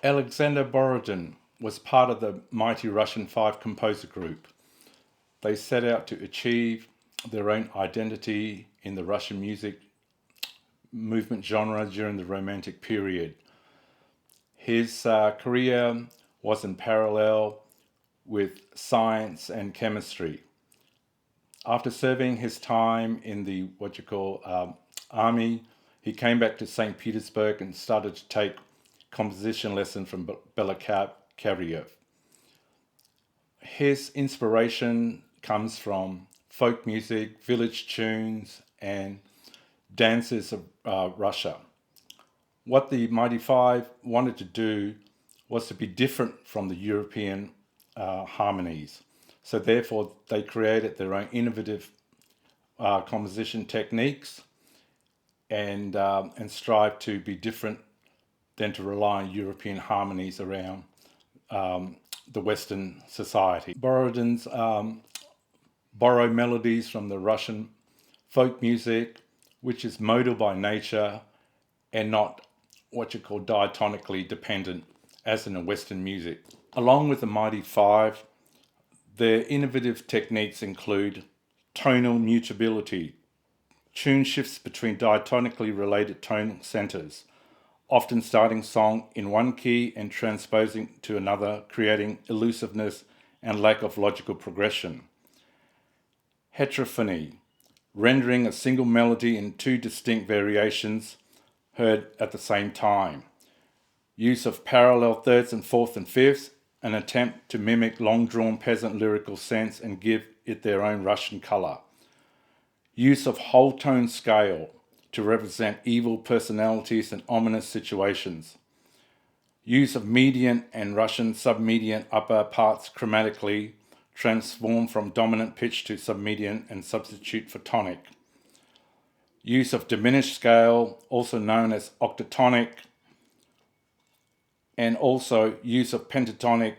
Alexander Borodin was part of the mighty Russian five composer group. They set out to achieve their own identity in the Russian music movement genre during the Romantic period. His career was in parallel with science and chemistry. After serving his time in the army, he came back to St. Petersburg and started to take composition lessons from Balakirev. His inspiration comes from folk music, village tunes, and dances of Russia. What the Mighty Five wanted to do was to be different from the European harmonies. So therefore, they created their own innovative composition techniques and strive to be different than to rely on European harmonies around the Western society. Borodin's borrow melodies from the Russian folk music, which is modal by nature and not diatonically dependent as in the Western music. Along with the Mighty Five, their innovative techniques include tonal mutability, tune shifts between diatonically related tonal centers, often starting song in one key and transposing to another, creating elusiveness and lack of logical progression. Heterophony, rendering a single melody in two distinct variations heard at the same time. Use of parallel thirds and fourths and fifths, an attempt to mimic long-drawn peasant lyrical sense and give it their own Russian color. Use of whole tone scale to represent evil personalities and ominous situations. Use of median and Russian submedian upper parts chromatically, transform from dominant pitch to submedian and substitute for tonic. Use of diminished scale, also known as octatonic, and also use of pentatonic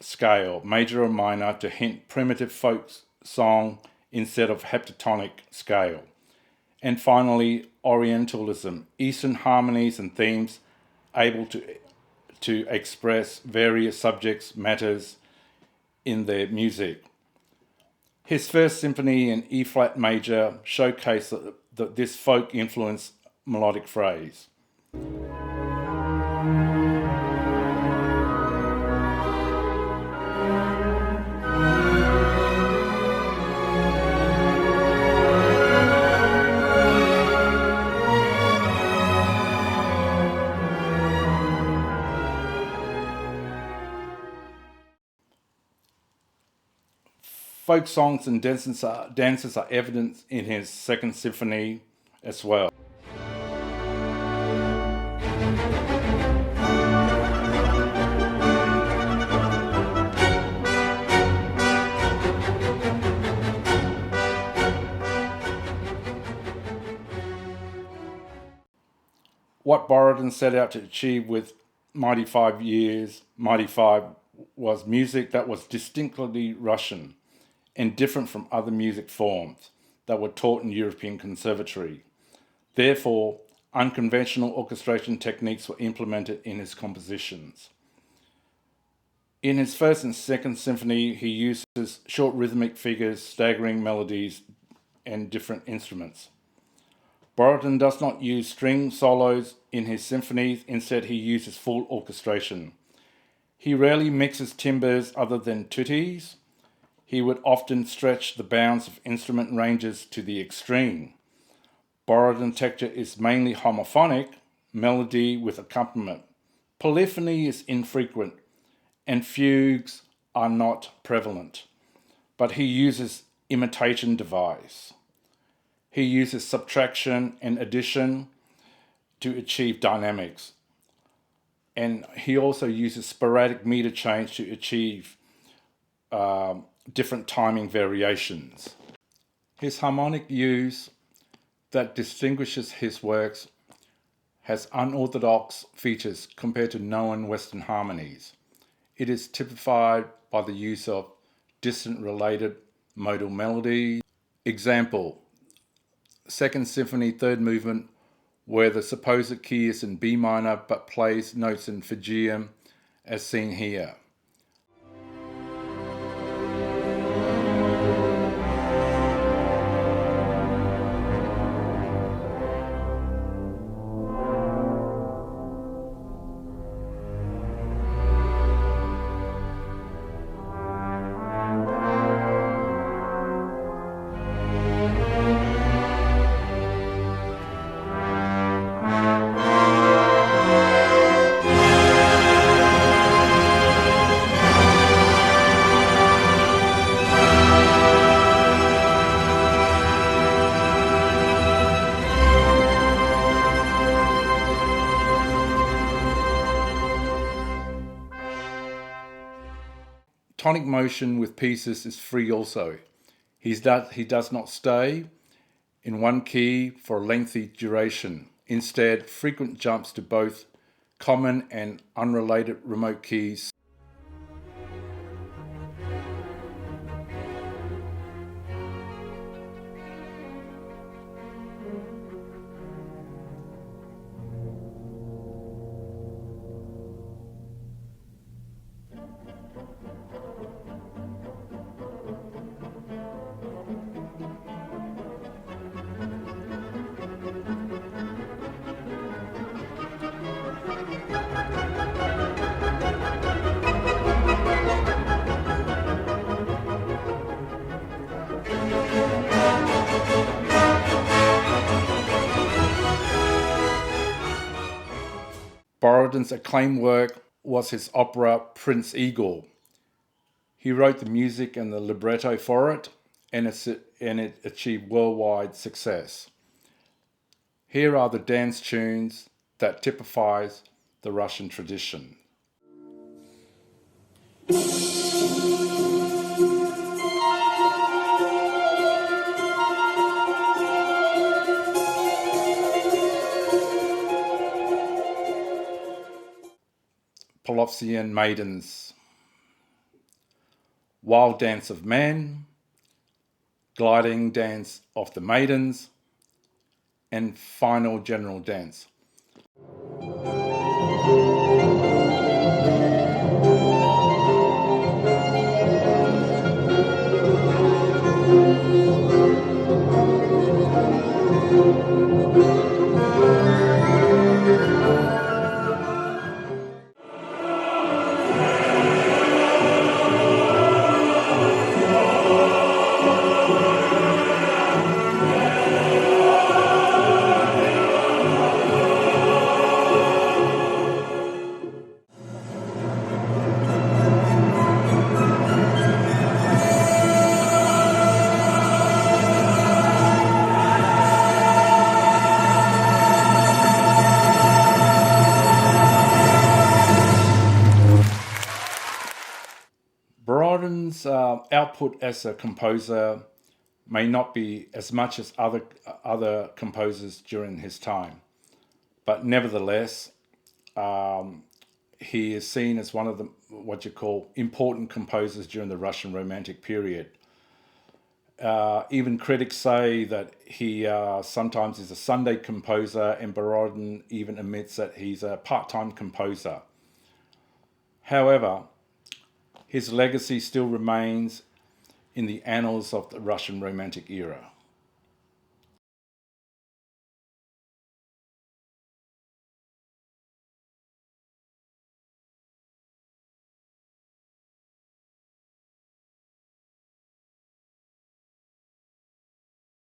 scale, major or minor, to hint primitive folk song instead of heptatonic scale. And finally, Orientalism, Eastern harmonies and themes able to express various subjects, matters in their music. His first symphony in E-flat major showcased this folk influenced melodic phrase. Folk songs and dances are evident in his second symphony as well. What Borodin set out to achieve with Mighty Five was music that was distinctly Russian and different from other music forms that were taught in European conservatory. Therefore, unconventional orchestration techniques were implemented in his compositions. In his first and second symphony, he uses short rhythmic figures, staggering melodies, and different instruments. Borodin does not use string solos in his symphonies, instead he uses full orchestration. He rarely mixes timbres other than tuttis. He would often stretch the bounds of instrument ranges to the extreme. Borodin texture is mainly homophonic, melody with accompaniment. Polyphony is infrequent, and fugues are not prevalent, but he uses imitation device. He uses subtraction and addition to achieve dynamics, and he also uses sporadic meter change to achieve different timing variations. His harmonic use that distinguishes his works has unorthodox features compared to known Western harmonies. It is typified by the use of distant related modal melodies. Example, Second Symphony, third movement, where the supposed key is in B minor but plays notes in Phrygian, as seen here. Tonic motion with pieces is free also. He does not stay in one key for a lengthy duration. Instead, frequent jumps to both common and unrelated remote keys. Borodin's acclaimed work was his opera Prince Igor. He wrote the music and the libretto for it, and it achieved worldwide success. Here are the dance tunes that typifies the Russian tradition. Polovtsian Maidens, Wild Dance of Men, Gliding Dance of the Maidens, and Final General Dance. Borodin's output as a composer may not be as much as other composers during his time, but nevertheless, he is seen as one of the what you call important composers during the Russian Romantic period. Even critics say that he sometimes is a Sunday composer, and Borodin even admits that he's a part-time composer. However, his legacy still remains in the annals of the Russian Romantic era.